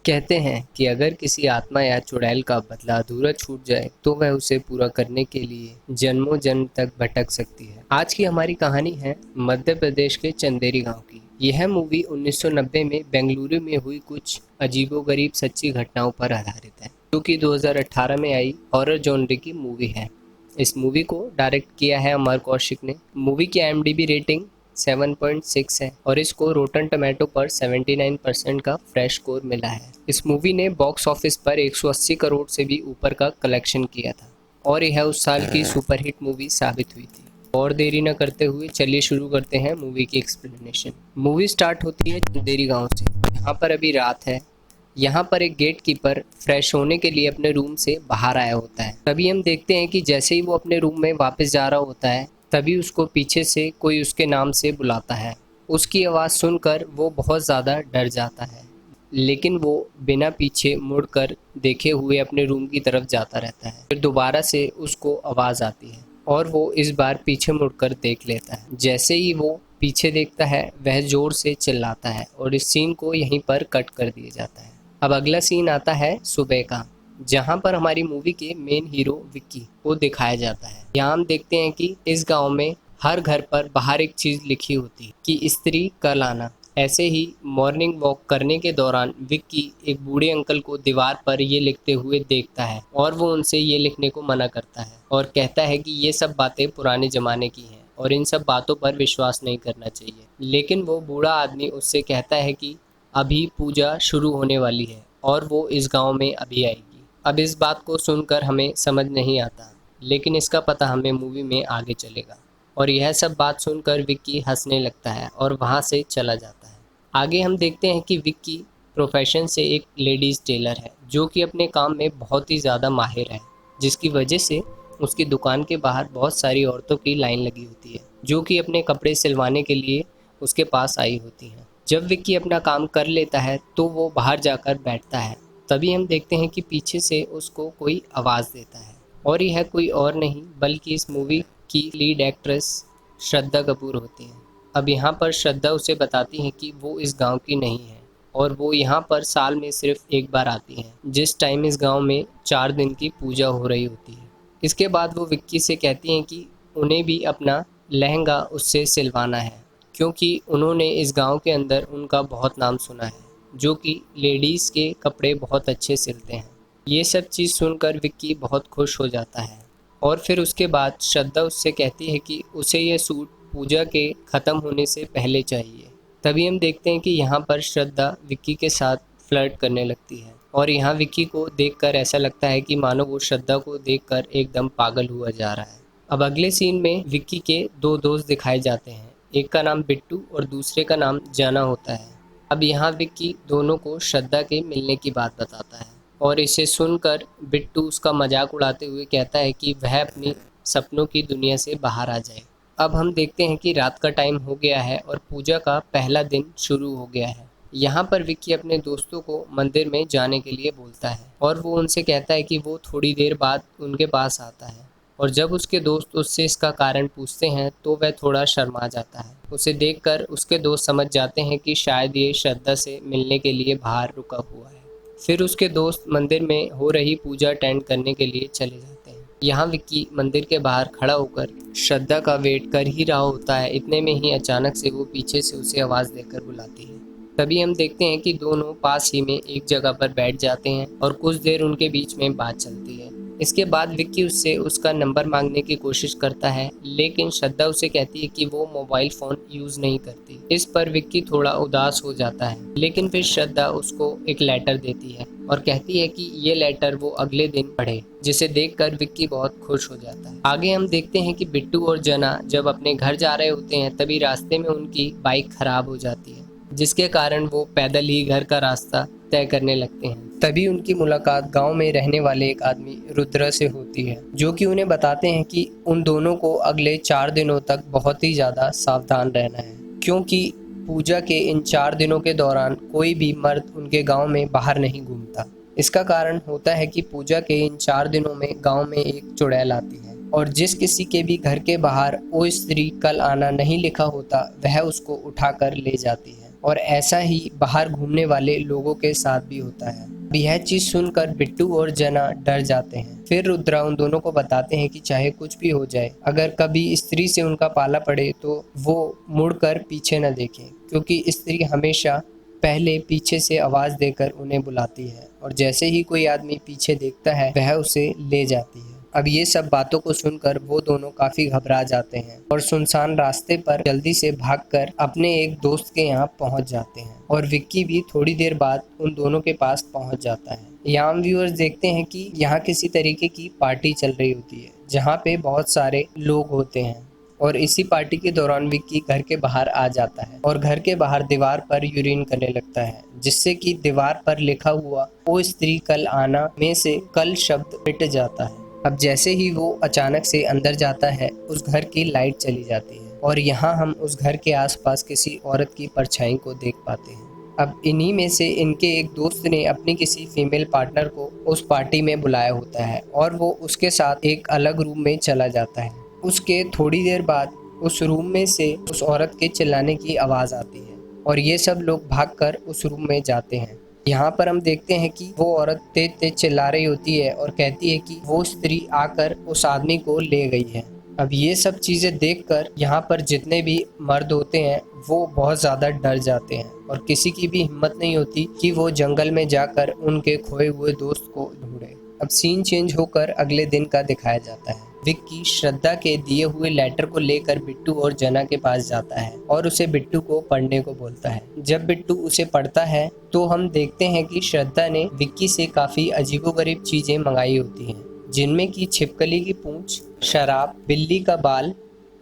कहते हैं कि अगर किसी आत्मा या चुड़ैल का बदला अधूरा छूट जाए तो वह उसे पूरा करने के लिए जन्मों जन्म तक भटक सकती है। आज की हमारी कहानी है मध्य प्रदेश के चंदेरी गांव की। यह मूवी 1990 में बेंगलुरु में हुई कुछ अजीबोगरीब सच्ची घटनाओं पर आधारित है, जो कि 2018 में आई हॉरर जॉनर की मूवी है। इस मूवी को डायरेक्ट किया है अमर कौशिक ने। मूवी की IMDb रेटिंग 7.6 है और इसको रोटन टोमेटो पर 79% का फ्रेश स्कोर मिला है। इस मूवी ने बॉक्स ऑफिस पर 180 करोड़ से भी ऊपर का कलेक्शन किया था और यह उस साल की सुपरहिट मूवी साबित हुई थी। और देरी न करते हुए चलिए शुरू करते हैं मूवी की एक्सप्लेनेशन। मूवी स्टार्ट होती है चंदेरी गांव से। यहाँ पर अभी रात है। यहाँ पर एक गेट कीपर फ्रेश होने के लिए अपने रूम से बाहर आया होता है। तभी हम देखते हैं कि जैसे ही वो अपने रूम में वापस जा रहा होता है, तभी उसको पीछे से कोई उसके नाम से बुलाता है। उसकी आवाज़ सुनकर वो बहुत ज़्यादा डर जाता है, लेकिन वो बिना पीछे मुड़कर देखे हुए अपने रूम की तरफ जाता रहता है। फिर दोबारा से उसको आवाज़ आती है और वो इस बार पीछे मुड़कर देख लेता है। जैसे ही वो पीछे देखता है, वह ज़ोर से चिल्लाता है और इस सीन को यहीं पर कट कर दिया जाता है। अब अगला सीन आता है सुबह का, जहाँ पर हमारी मूवी के मेन हीरो विक्की को दिखाया जाता है। यहाँ हम देखते हैं कि इस गांव में हर घर पर बाहर एक चीज़ लिखी होती है कि स्त्री कल आना। ऐसे ही मॉर्निंग वॉक करने के दौरान विक्की एक बूढ़े अंकल को दीवार पर ये लिखते हुए देखता है और वो उनसे ये लिखने को मना करता है और कहता है कि ये सब बातें पुराने ज़माने की हैं और इन सब बातों पर विश्वास नहीं करना चाहिए। लेकिन वो बूढ़ा आदमी उससे कहता है कि अभी पूजा शुरू होने वाली है और वो इस गांव में अभी आएगी। अब इस बात को सुनकर हमें समझ नहीं आता, लेकिन इसका पता हमें मूवी में आगे चलेगा। और यह सब बात सुनकर विक्की हंसने लगता है और वहाँ से चला जाता है। आगे हम देखते हैं कि विक्की प्रोफेशन से एक लेडीज़ टेलर है, जो कि अपने काम में बहुत ही ज़्यादा माहिर है, जिसकी वजह से उसकी दुकान के बाहर बहुत सारी औरतों की लाइन लगी होती है, जो कि अपने कपड़े सिलवाने के लिए उसके पास आई होती हैं। जब विक्की अपना काम कर लेता है तो वो बाहर जाकर बैठता है। तभी हम देखते हैं कि पीछे से उसको कोई आवाज़ देता है और यह कोई और नहीं बल्कि इस मूवी की लीड एक्ट्रेस श्रद्धा कपूर होती हैं। अब यहाँ पर श्रद्धा उसे बताती हैं कि वो इस गांव की नहीं है और वो यहाँ पर साल में सिर्फ एक बार आती हैं, जिस टाइम इस गांव में 4 दिन की पूजा हो रही होती है। इसके बाद वो विक्की से कहती हैं कि उन्हें भी अपना लहंगा उससे सिलवाना है, क्योंकि उन्होंने इस गांव के अंदर उनका बहुत नाम सुना है, जो कि लेडीज़ के कपड़े बहुत अच्छे सिलते हैं। ये सब चीज़ सुनकर विक्की बहुत खुश हो जाता है और फिर उसके बाद श्रद्धा उससे कहती है कि उसे यह सूट पूजा के ख़त्म होने से पहले चाहिए। तभी हम देखते हैं कि यहाँ पर श्रद्धा विक्की के साथ फ्लर्ट करने लगती है और यहाँ विक्की को देखकर ऐसा लगता है कि मानो वो श्रद्धा को देखकर एकदम पागल हुआ जा रहा है। अब अगले सीन में विक्की के दो दोस्त दिखाए जाते हैं। एक का नाम बिट्टू और दूसरे का नाम जाना होता है। अब यहाँ विक्की दोनों को श्रद्धा के मिलने की बात बताता है और इसे सुनकर बिट्टू उसका मजाक उड़ाते हुए कहता है कि वह अपनी सपनों की दुनिया से बाहर आ जाए। अब हम देखते हैं कि रात का टाइम हो गया है और पूजा का पहला दिन शुरू हो गया है। यहाँ पर विक्की अपने दोस्तों को मंदिर में जाने के लिए बोलता है और वो उनसे कहता है कि वो थोड़ी देर बाद उनके पास आता है। और जब उसके दोस्त उससे इसका कारण पूछते हैं तो वह थोड़ा शर्मा जाता है। उसे देखकर उसके दोस्त समझ जाते हैं कि शायद ये श्रद्धा से मिलने के लिए बाहर रुका हुआ है। फिर उसके दोस्त मंदिर में हो रही पूजा अटेंड करने के लिए चले जाते हैं। यहाँ विक्की मंदिर के बाहर खड़ा होकर श्रद्धा का वेट कर ही रहा होता है। इतने में ही अचानक से वो पीछे से उसे आवाज़ देकर बुलाती है। तभी हम देखते हैं कि दोनों पास ही में एक जगह पर बैठ जाते हैं और कुछ देर उनके बीच में बात चलती है। इसके बाद विक्की उससे उसका नंबर मांगने की कोशिश करता है, लेकिन श्रद्धा उसे कहती है कि वो मोबाइल फ़ोन यूज़ नहीं करती। इस पर विक्की थोड़ा उदास हो जाता है, लेकिन फिर श्रद्धा उसको एक लेटर देती है और कहती है कि ये लेटर वो अगले दिन पढ़े, जिसे देखकर विक्की बहुत खुश हो जाता है। आगे हम देखते हैं कि बिट्टू और जना जब अपने घर जा रहे होते हैं, तभी रास्ते में उनकी बाइक खराब हो जाती है, जिसके कारण वो पैदल ही घर का रास्ता तय करने लगते हैं। तभी उनकी मुलाकात गांव में रहने वाले एक आदमी रुद्र से होती है, जो कि उन्हें बताते हैं कि उन दोनों को अगले 4 दिनों तक बहुत ही ज़्यादा सावधान रहना है, क्योंकि पूजा के इन 4 दिनों के दौरान कोई भी मर्द उनके गांव में बाहर नहीं घूमता। इसका कारण होता है कि पूजा के इन 4 दिनों में गांव में एक चुड़ैल आती है और जिस किसी के भी घर के बाहर ओ स्त्री कल आना नहीं लिखा होता, वह उसको उठाकर ले जाती है। और ऐसा ही बाहर घूमने वाले लोगों के साथ भी होता है। यह चीज सुनकर बिट्टू और जना डर जाते हैं। फिर रुद्रा उन दोनों को बताते हैं कि चाहे कुछ भी हो जाए, अगर कभी स्त्री से उनका पाला पड़े तो वो मुड़कर पीछे न देखें, क्योंकि स्त्री हमेशा पहले पीछे से आवाज देकर उन्हें बुलाती है और जैसे ही कोई आदमी पीछे देखता है वह उसे ले जाती है। अब ये सब बातों को सुनकर वो दोनों काफी घबरा जाते हैं और सुनसान रास्ते पर जल्दी से भागकर अपने एक दोस्त के यहाँ पहुंच जाते हैं और विक्की भी थोड़ी देर बाद उन दोनों के पास पहुंच जाता है। यहाँ व्यूअर्स देखते हैं कि यहाँ किसी तरीके की पार्टी चल रही होती है जहाँ पे बहुत सारे लोग होते हैं और इसी पार्टी के दौरान विक्की घर के बाहर आ जाता है और घर के बाहर दीवार पर यूरिन करने लगता है, जिससे कि दीवार पर लिखा हुआ "ओ स्त्री कल आना" में से "कल" शब्द मिट जाता है। अब जैसे ही वो अचानक से अंदर जाता है उस घर की लाइट चली जाती है और यहाँ हम उस घर के आसपास किसी औरत की परछाई को देख पाते हैं। अब इन्हीं में से इनके एक दोस्त ने अपनी किसी फीमेल पार्टनर को उस पार्टी में बुलाया होता है और वो उसके साथ एक अलग रूम में चला जाता है। उसके थोड़ी देर बाद उस रूम में से उस औरत के चिल्लाने की आवाज़ आती है और ये सब लोग भागकर उस रूम में जाते हैं। यहाँ पर हम देखते हैं कि वो औरत तेज तेज चिल्ला रही होती है और कहती है कि वो स्त्री आकर उस आदमी को ले गई है। अब ये सब चीज़ें देखकर यहाँ पर जितने भी मर्द होते हैं वो बहुत ज़्यादा डर जाते हैं और किसी की भी हिम्मत नहीं होती कि वो जंगल में जाकर उनके खोए हुए दोस्त को ढूंढे। अब सीन चेंज होकर अगले दिन का दिखाया जाता है। विक्की श्रद्धा के दिए हुए लेटर को लेकर बिट्टू और जना के पास जाता है और उसे बिट्टू को पढ़ने को बोलता है। जब बिट्टू उसे पढ़ता है तो हम देखते हैं कि श्रद्धा ने विक्की से काफी अजीबोगरीब चीजें मंगाई होती हैं, जिनमें की छिपकली की पूंछ, शराब, बिल्ली का बाल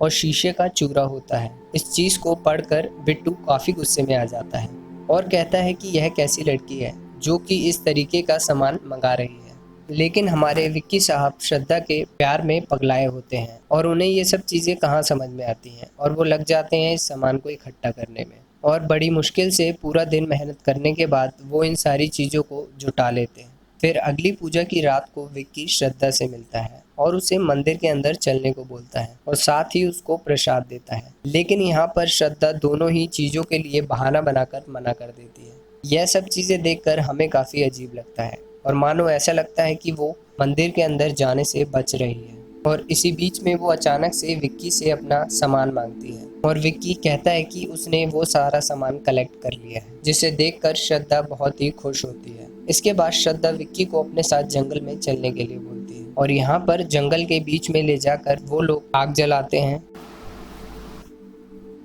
और शीशे का चूरा होता है। इस चीज को पढ़कर बिट्टू काफी गुस्से में आ जाता है और कहता है कि यह कैसी लड़की है जो कि इस तरीके का सामान मंगा रही है। लेकिन हमारे विक्की साहब श्रद्धा के प्यार में पगलाए होते हैं और उन्हें ये सब चीज़ें कहाँ समझ में आती हैं और वो लग जाते हैं इस सामान को इकट्ठा करने में और बड़ी मुश्किल से पूरा दिन मेहनत करने के बाद वो इन सारी चीज़ों को जुटा लेते हैं। फिर अगली पूजा की रात को विक्की श्रद्धा से मिलता है और उसे मंदिर के अंदर चलने को बोलता है और साथ ही उसको प्रसाद देता है, लेकिन यहाँ पर श्रद्धा दोनों ही चीज़ों के लिए बहाना बनाकर मना कर देती है। यह सब चीज़ें देखकर हमें काफ़ी अजीब लगता है और मानो ऐसा लगता है कि वो मंदिर के अंदर जाने से बच रही है। और इसी बीच में वो अचानक से विक्की से अपना सामान मांगती है और विक्की कहता है कि उसने वो सारा सामान कलेक्ट कर लिया है, जिसे देखकर श्रद्धा बहुत ही खुश होती है। इसके बाद श्रद्धा विक्की को अपने साथ जंगल में चलने के लिए बोलती है और यहाँ पर जंगल के बीच में ले जाकर वो लोग आग जलाते हैं।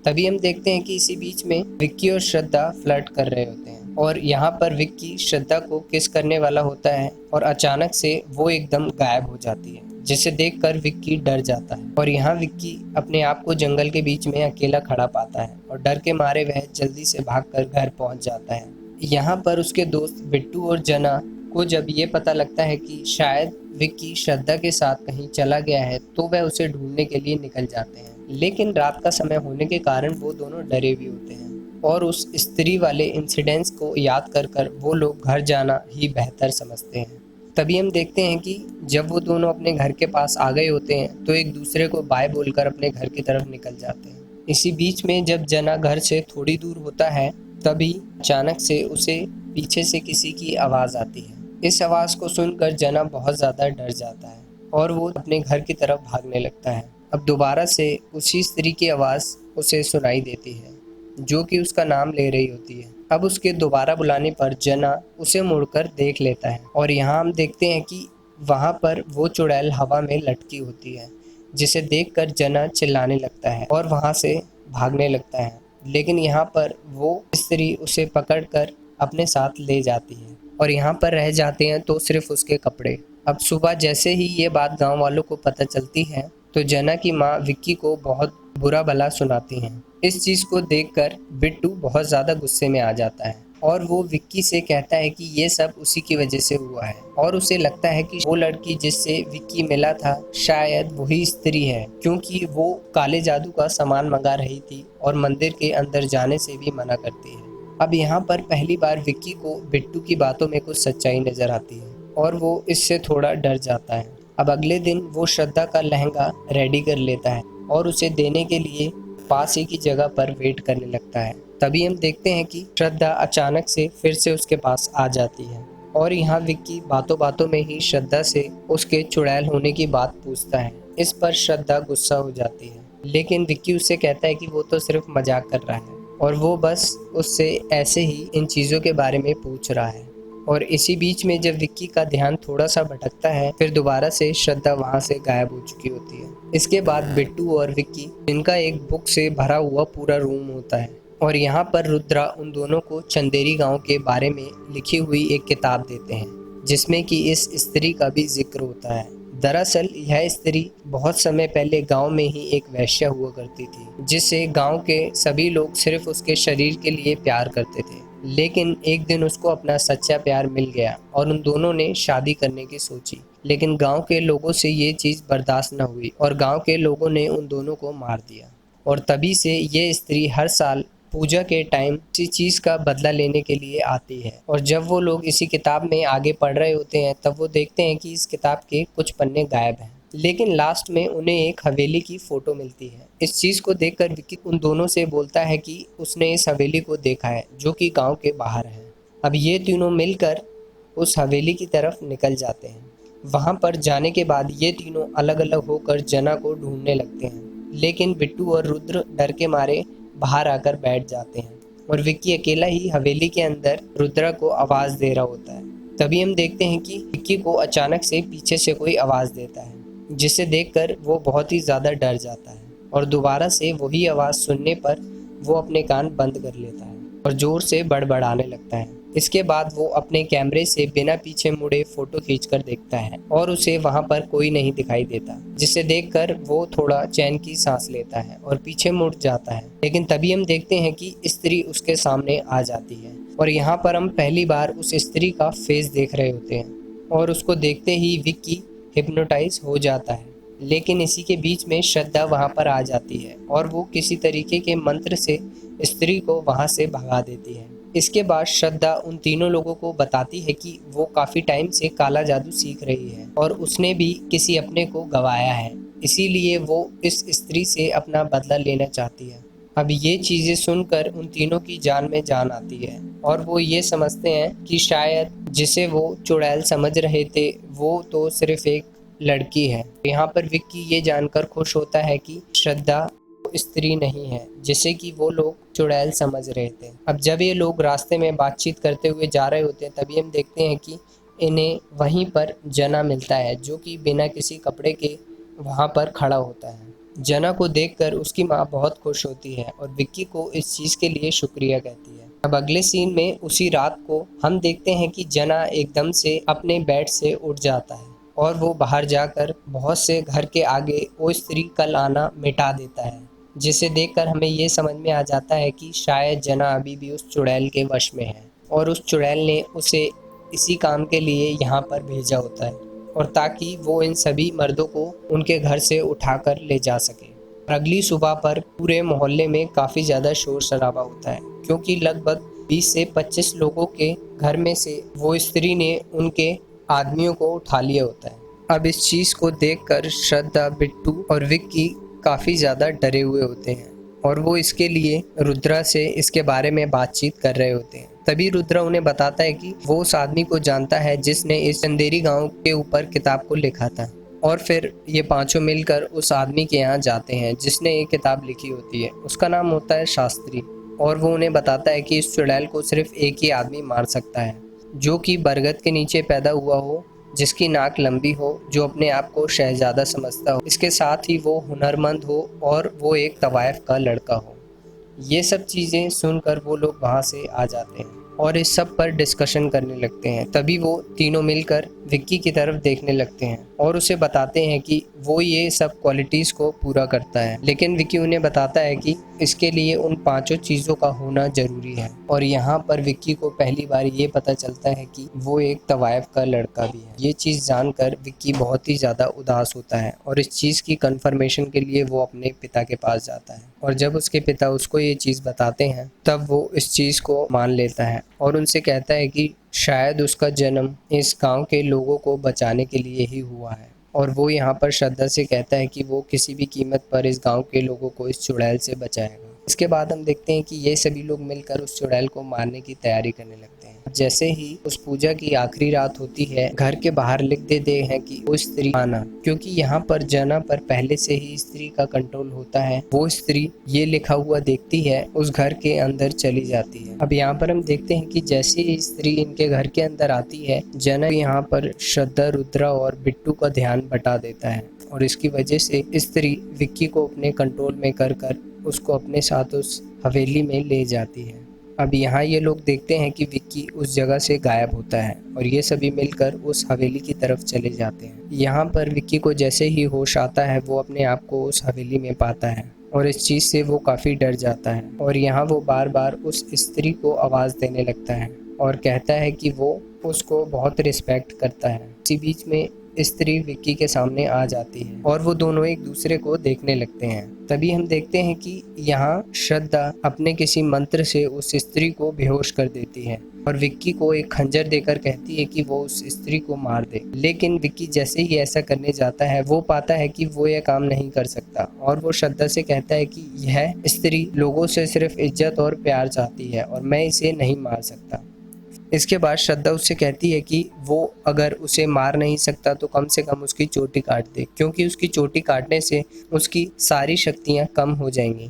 तभी हम देखते हैं कि इसी बीच में विक्की और श्रद्धा फ्लर्ट कर रहे होते हैं और यहाँ पर विक्की श्रद्धा को किस करने वाला होता है और अचानक से वो एकदम गायब हो जाती है, जिसे देखकर विक्की डर जाता है और यहाँ विक्की अपने आप को जंगल के बीच में अकेला खड़ा पाता है और डर के मारे वह जल्दी से भागकर घर पहुँच जाता है। यहाँ पर उसके दोस्त बिट्टू और जना को जब ये पता लगता है कि शायद विक्की श्रद्धा के साथ कहीं चला गया है तो वह उसे ढूंढने के लिए निकल जाते हैं, लेकिन रात का समय होने के कारण वो दोनों डरे भी होते हैं और उस स्त्री वाले इंसिडेंट्स को याद कर कर वो लोग घर जाना ही बेहतर समझते हैं। तभी हम देखते हैं कि जब वो दोनों अपने घर के पास आ गए होते हैं तो एक दूसरे को बाय बोलकर अपने घर की तरफ निकल जाते हैं। इसी बीच में जब जना घर से थोड़ी दूर होता है तभी अचानक से उसे पीछे से किसी की आवाज़ आती है। इस आवाज़ को सुनकर जना बहुत ज़्यादा डर जाता है और वो अपने घर की तरफ भागने लगता है। अब दोबारा से उसी स्त्री की आवाज़ उसे सुनाई देती है जो कि उसका नाम ले रही होती है। अब उसके दोबारा बुलाने पर जना उसे मुड़कर देख लेता है और यहाँ हम देखते हैं कि वहाँ पर वो चुड़ैल हवा में लटकी होती है, जिसे देखकर जना चिल्लाने लगता है और वहाँ से भागने लगता है, लेकिन यहाँ पर वो स्त्री उसे पकड़कर अपने साथ ले जाती है और यहाँ पर रह जाते हैं तो सिर्फ उसके कपड़े। अब सुबह जैसे ही ये बात गाँव वालों को पता चलती है तो जना की माँ विक्की को बहुत बुरा भला सुनाती हैं। इस चीज़ को देखकर बिट्टू बहुत ज़्यादा गुस्से में आ जाता है और वो विक्की से कहता है कि ये सब उसी की वजह से हुआ है और उसे लगता है कि वो लड़की जिससे विक्की मिला था शायद वही स्त्री है, क्योंकि वो काले जादू का सामान मंगा रही थी और मंदिर के अंदर जाने से भी मना करती है। अब यहाँ पर पहली बार विक्की को बिट्टू की बातों में कुछ सच्चाई नजर आती है और वो इससे थोड़ा डर जाता है। अब अगले दिन वो श्रद्धा का लहंगा रेडी कर लेता है और उसे देने के लिए पास ही की जगह पर वेट करने लगता है। तभी हम देखते हैं कि श्रद्धा अचानक से फिर से उसके पास आ जाती है और यहाँ विक्की बातों बातों में ही श्रद्धा से उसके चुड़ैल होने की बात पूछता है। इस पर श्रद्धा गुस्सा हो जाती है, लेकिन विक्की उससे कहता है कि वो तो सिर्फ मजाक कर रहा है और वो बस उससे ऐसे ही इन चीज़ों के बारे में पूछ रहा है। और इसी बीच में जब विक्की का ध्यान थोड़ा सा भटकता है, फिर दोबारा से श्रद्धा वहाँ से गायब हो चुकी होती है। इसके बाद बिट्टू और विक्की, इनका एक बुक से भरा हुआ पूरा रूम होता है और यहाँ पर रुद्रा उन दोनों को चंदेरी गांव के बारे में लिखी हुई एक किताब देते हैं, जिसमें कि इस स्त्री का भी जिक्र होता है। दरअसल यह स्त्री बहुत समय पहले गांव में ही एक वेश्या हुआ करती थी, जिसे गांव के सभी लोग सिर्फ उसके शरीर के लिए प्यार करते थे। लेकिन एक दिन उसको अपना सच्चा प्यार मिल गया और उन दोनों ने शादी करने की सोची, लेकिन गांव के लोगों से ये चीज़ बर्दाश्त न हुई और गांव के लोगों ने उन दोनों को मार दिया। और तभी से ये स्त्री हर साल पूजा के टाइम किसी चीज़ का बदला लेने के लिए आती है। और जब वो लोग इसी किताब में आगे पढ़ रहे होते हैं, तब वो देखते हैं कि इस किताब के कुछ पन्ने गायब हैं, लेकिन लास्ट में उन्हें एक हवेली की फ़ोटो मिलती है। इस चीज़ को देखकर विक्की उन दोनों से बोलता है कि उसने इस हवेली को देखा है, जो कि गांव के बाहर है। अब ये तीनों मिलकर उस हवेली की तरफ निकल जाते हैं। वहाँ पर जाने के बाद ये तीनों अलग अलग होकर जना को ढूंढने लगते हैं, लेकिन बिट्टू और रुद्र डर के मारे बाहर आकर बैठ जाते हैं और विक्की अकेला ही हवेली के अंदर रुद्रा को आवाज़ दे रहा होता है। तभी हम देखते हैं कि विक्की को अचानक से पीछे से कोई आवाज़ देता है, जिसे देखकर वो बहुत ही ज़्यादा डर जाता है और दोबारा से वही आवाज़ सुनने पर वो अपने कान बंद कर लेता है और ज़ोर से बड़बड़ाने लगता है। इसके बाद वो अपने कैमरे से बिना पीछे मुड़े फ़ोटो खींचकर देखता है और उसे वहाँ पर कोई नहीं दिखाई देता, जिसे देखकर वो थोड़ा चैन की सांस लेता है और पीछे मुड़ जाता है। लेकिन तभी हम देखते हैं कि स्त्री उसके सामने आ जाती है और यहाँ पर हम पहली बार उस स्त्री का फेस देख रहे होते हैं और उसको देखते ही विक्की हिप्नोटाइज हो जाता है। लेकिन इसी के बीच में श्रद्धा वहाँ पर आ जाती है और वो किसी तरीके के मंत्र से स्त्री को वहाँ से भगा देती है। इसके बाद श्रद्धा उन तीनों लोगों को बताती है कि वो काफ़ी टाइम से काला जादू सीख रही है और उसने भी किसी अपने को गंवाया है, इसीलिए वो इस स्त्री से अपना बदला लेना चाहती है। अब ये चीज़ें सुनकर उन तीनों की जान में जान आती है और वो ये समझते हैं कि शायद जिसे वो चुड़ैल समझ रहे थे, वो तो सिर्फ एक लड़की है। यहाँ पर विक्की ये जानकर खुश होता है कि श्रद्धा स्त्री नहीं है जिसे कि वो लोग चुड़ैल समझ रहे थे। अब जब ये लोग रास्ते में बातचीत करते हुए जा रहे होते हैं, तभी हम देखते हैं कि इन्हें वहीं पर जना मिलता है, जो कि बिना किसी कपड़े के वहाँ पर खड़ा होता है। जना को देखकर उसकी माँ बहुत खुश होती है और विक्की को इस चीज़ के लिए शुक्रिया कहती है। अब अगले सीन में उसी रात को हम देखते हैं कि जना एकदम से अपने बेड से उठ जाता है और वो बाहर जाकर बहुत से घर के आगे वो स्त्री कल आना मिटा देता है, जिसे देखकर हमें ये समझ में आ जाता है कि शायद जना अभी भी उस चुड़ैल के वश में है और उस चुड़ैल ने उसे इसी काम के लिए यहाँ पर भेजा होता है और ताकि वो इन सभी मर्दों को उनके घर से उठाकर ले जा सके। और अगली सुबह पर पूरे मोहल्ले में काफ़ी ज़्यादा शोर शराबा होता है, क्योंकि लगभग 20 से 25 लोगों के घर में से वो स्त्री ने उनके आदमियों को उठा लिया होता है। अब इस चीज़ को देखकर श्रद्धा, बिट्टू और विक्की काफ़ी ज़्यादा डरे हुए होते हैं और वो इसके लिए रुद्रा से इसके बारे में बातचीत कर रहे होते हैं। तभी रुद्रा उन्हें बताता है कि वो उस आदमी को जानता है जिसने इस चंदेरी गांव के ऊपर किताब को लिखा था। और फिर ये पांचों मिलकर उस आदमी के यहाँ जाते हैं जिसने ये किताब लिखी होती है। उसका नाम होता है शास्त्री और वो उन्हें बताता है कि इस चुड़ैल को सिर्फ एक ही आदमी मार सकता है, जो कि बरगद के नीचे पैदा हुआ हो, जिसकी नाक लंबी हो, जो अपने आप को शहजादा समझता हो, इसके साथ ही वो हुनरमंद हो और वो एक तवायफ का लड़का हो। ये सब चीज़ें सुनकर वो लोग वहाँ से आ जाते हैं और इस सब पर डिस्कशन करने लगते हैं। तभी वो तीनों मिलकर विक्की की तरफ देखने लगते हैं और उसे बताते हैं कि वो ये सब क्वालिटीज़ को पूरा करता है, लेकिन विक्की उन्हें बताता है कि इसके लिए उन पांचों चीज़ों का होना ज़रूरी है। और यहाँ पर विक्की को पहली बार ये पता चलता है कि वो एक तवायफ का लड़का भी है। ये चीज़ जानकर विक्की बहुत ही ज़्यादा उदास होता है और इस चीज़ की कन्फर्मेशन के लिए वो अपने पिता के पास जाता है और जब उसके पिता उसको ये चीज़ बताते हैं, तब वो इस चीज़ को मान लेता है और उनसे कहता है कि शायद उसका जन्म इस गांव के लोगों को बचाने के लिए ही हुआ है और वो यहाँ पर श्रद्धा से कहता है कि वो किसी भी कीमत पर इस गांव के लोगों को इस चुड़ैल से बचाएगा। इसके बाद हम देखते हैं कि ये सभी लोग मिलकर उस चुड़ैल को मारने की तैयारी करने लगते हैं। जैसे ही उस पूजा की आखिरी रात होती है, घर के बाहर लिख देते हैं कि वो स्त्री आना, क्योंकि यहाँ पर जना पर पहले से ही स्त्री का कंट्रोल होता है। वो स्त्री ये लिखा हुआ देखती है, उस घर के अंदर चली जाती है। अब यहाँ पर हम देखते हैं कि जैसे ही स्त्री इनके घर के अंदर आती है, जना यहाँ पर श्रद्धा, रुद्रा और बिट्टू का ध्यान बटा देता है और इसकी वजह से स्त्री विक्की को अपने कंट्रोल में कर उसको अपने साथ उस हवेली में ले जाती है। अब यहाँ ये लोग देखते हैं कि विक्की उस जगह से गायब होता है और ये सभी मिलकर उस हवेली की तरफ चले जाते हैं। यहाँ पर विक्की को जैसे ही होश आता है, वो अपने आप को उस हवेली में पाता है और इस चीज़ से वो काफ़ी डर जाता है और यहाँ वो बार बार उस स्त्री को आवाज़ देने लगता है और कहता है कि वो उसको बहुत रिस्पेक्ट करता है। इसी बीच में स्त्री विक्की के सामने आ जाती है और वो दोनों एक दूसरे को देखने लगते हैं। तभी हम देखते हैं कि यहाँ श्रद्धा अपने किसी मंत्र से उस स्त्री को बेहोश कर देती है और विक्की को एक खंजर देकर कहती है कि वो उस स्त्री को मार दे। लेकिन विक्की जैसे ही ऐसा करने जाता है, वो पाता है कि वो यह काम नहीं कर सकता और वो श्रद्धा से कहता है कि यह स्त्री लोगों से सिर्फ इज्जत और प्यार चाहती है और मैं इसे नहीं मार सकता। इसके बाद श्रद्धा उससे कहती है कि वो अगर उसे मार नहीं सकता तो कम से कम उसकी चोटी काट दे, क्योंकि उसकी चोटी काटने से उसकी सारी शक्तियाँ कम हो जाएंगी।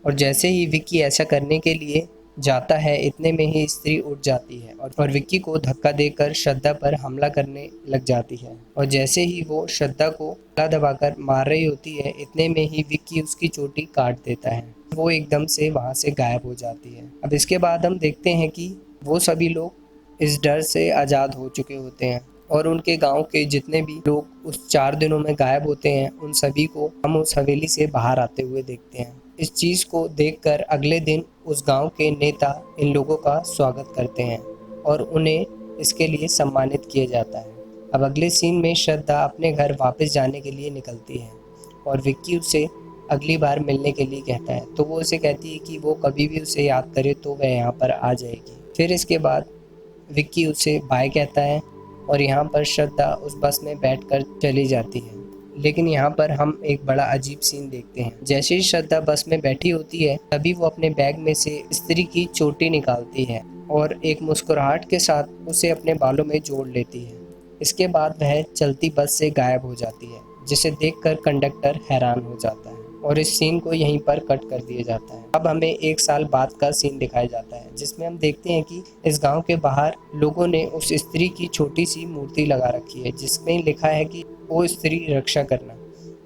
और जैसे ही विक्की ऐसा करने के लिए जाता है, इतने में ही स्त्री उठ जाती है और विक्की को धक्का देकर श्रद्धा पर हमला करने लग जाती है। और जैसे ही वो श्रद्धा को गला दबाकर मार रही होती है, इतने में ही विक्की उसकी चोटी काट देता है। वो एकदम से वहाँ से गायब हो जाती है। अब इसके बाद हम देखते हैं कि वो सभी लोग इस डर से आज़ाद हो चुके होते हैं और उनके गांव के जितने भी लोग उस 4 दिनों में गायब होते हैं, उन सभी को हम उस हवेली से बाहर आते हुए देखते हैं। इस चीज़ को देखकर अगले दिन उस गांव के नेता इन लोगों का स्वागत करते हैं और उन्हें इसके लिए सम्मानित किया जाता है। अब अगले सीन में श्रद्धा अपने घर वापस जाने के लिए निकलती है और विक्की उसे अगली बार मिलने के लिए कहता है, तो वो उसे कहती है कि वो कभी भी उसे याद करे तो वह यहाँ पर आ जाएगी। फिर इसके बाद विक्की उसे बाय कहता है और यहाँ पर श्रद्धा उस बस में बैठकर चली जाती है। लेकिन यहाँ पर हम एक बड़ा अजीब सीन देखते हैं। जैसे ही श्रद्धा बस में बैठी होती है, तभी वो अपने बैग में से स्त्री की चोटी निकालती है और एक मुस्कुराहट के साथ उसे अपने बालों में जोड़ लेती है। इसके बाद वह चलती बस से गायब हो जाती है, जिसे देखकर कंडक्टर हैरान हो जाता है और इस सीन को यहीं पर कट कर दिया जाता है। अब हमें 1 साल बाद का सीन दिखाया जाता है, जिसमें हम देखते हैं कि इस गांव के बाहर लोगों ने उस स्त्री की छोटी सी मूर्ति लगा रखी है, जिसमें लिखा है कि वो स्त्री रक्षा करना।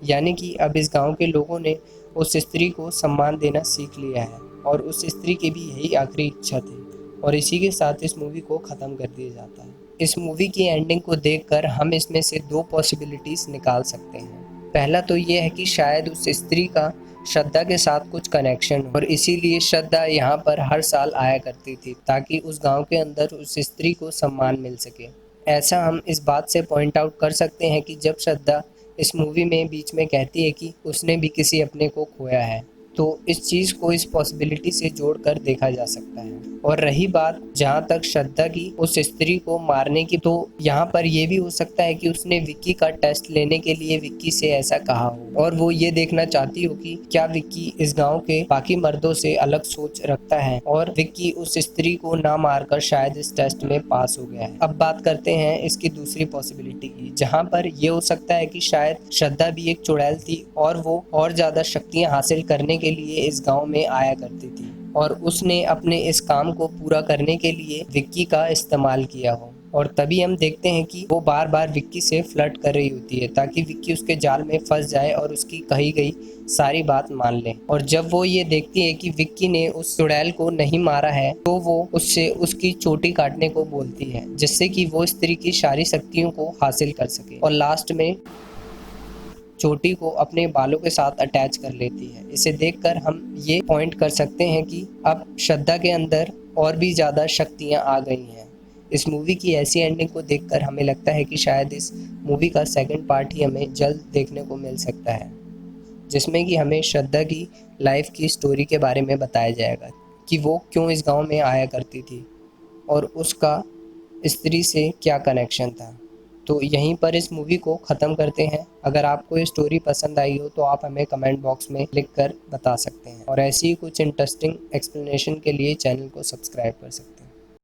यानी कि अब इस गांव के लोगों ने उस स्त्री को सम्मान देना सीख लिया है और उस स्त्री की भी यही आखिरी इच्छा थी। और इसी के साथ इस मूवी को ख़त्म कर दिया जाता है। इस मूवी की एंडिंग को देखकर हम इसमें से 2 पॉसिबिलिटीज़ निकाल सकते हैं। पहला तो ये है कि शायद उस स्त्री का श्रद्धा के साथ कुछ कनेक्शन हो और इसीलिए श्रद्धा यहाँ पर हर साल आया करती थी, ताकि उस गांव के अंदर उस स्त्री को सम्मान मिल सके। ऐसा हम इस बात से पॉइंट आउट कर सकते हैं कि जब श्रद्धा इस मूवी में बीच में कहती है कि उसने भी किसी अपने को खोया है, तो इस चीज़ को इस पॉसिबिलिटी से जोड़कर देखा जा सकता है। और रही बात जहाँ तक श्रद्धा की उस स्त्री को मारने की, तो यहाँ पर यह भी हो सकता है कि उसने विक्की का टेस्ट लेने के लिए विक्की से ऐसा कहा हो और वो ये देखना चाहती हो कि क्या विक्की इस गांव के बाकी मर्दों से अलग सोच रखता है और विक्की उस स्त्री को ना मारकर शायद इस टेस्ट में पास हो गया है। अब बात करते हैं इसकी दूसरी पॉसिबिलिटी की, जहाँ पर यह हो सकता है कि शायद श्रद्धा भी एक चुड़ैल थी और वो और ज्यादा शक्तियाँ हासिल करने के लिए इस गाँव में आया करती थी और उसने अपने इस काम को पूरा करने के लिए विक्की का इस्तेमाल किया हो। और तभी हम देखते हैं कि वो बार बार विक्की से फ्लर्ट कर रही होती है, ताकि विक्की उसके जाल में फंस जाए और उसकी कही गई सारी बात मान ले। और जब वो ये देखती है कि विक्की ने उस चुड़ैल को नहीं मारा है, तो वो उससे उसकी चोटी काटने को बोलती है, जिससे कि वो स्त्री की सारी शक्तियों को हासिल कर सके और लास्ट में चोटी को अपने बालों के साथ अटैच कर लेती है। इसे देखकर हम ये पॉइंट कर सकते हैं कि अब श्रद्धा के अंदर और भी ज़्यादा शक्तियाँ आ गई हैं। इस मूवी की ऐसी एंडिंग को देखकर हमें लगता है कि शायद इस मूवी का सेकंड पार्ट ही हमें जल्द देखने को मिल सकता है, जिसमें कि हमें श्रद्धा की लाइफ की स्टोरी के बारे में बताया जाएगा कि वो क्यों इस गाँव में आया करती थी और उसका स्त्री से क्या कनेक्शन था। तो यहीं पर इस मूवी को ख़त्म करते हैं। अगर आपको ये स्टोरी पसंद आई हो तो आप हमें कमेंट बॉक्स में लिख कर बता सकते हैं, और ऐसी ही कुछ इंटरेस्टिंग एक्सप्लेनेशन के लिए चैनल को सब्सक्राइब कर सकते हैं।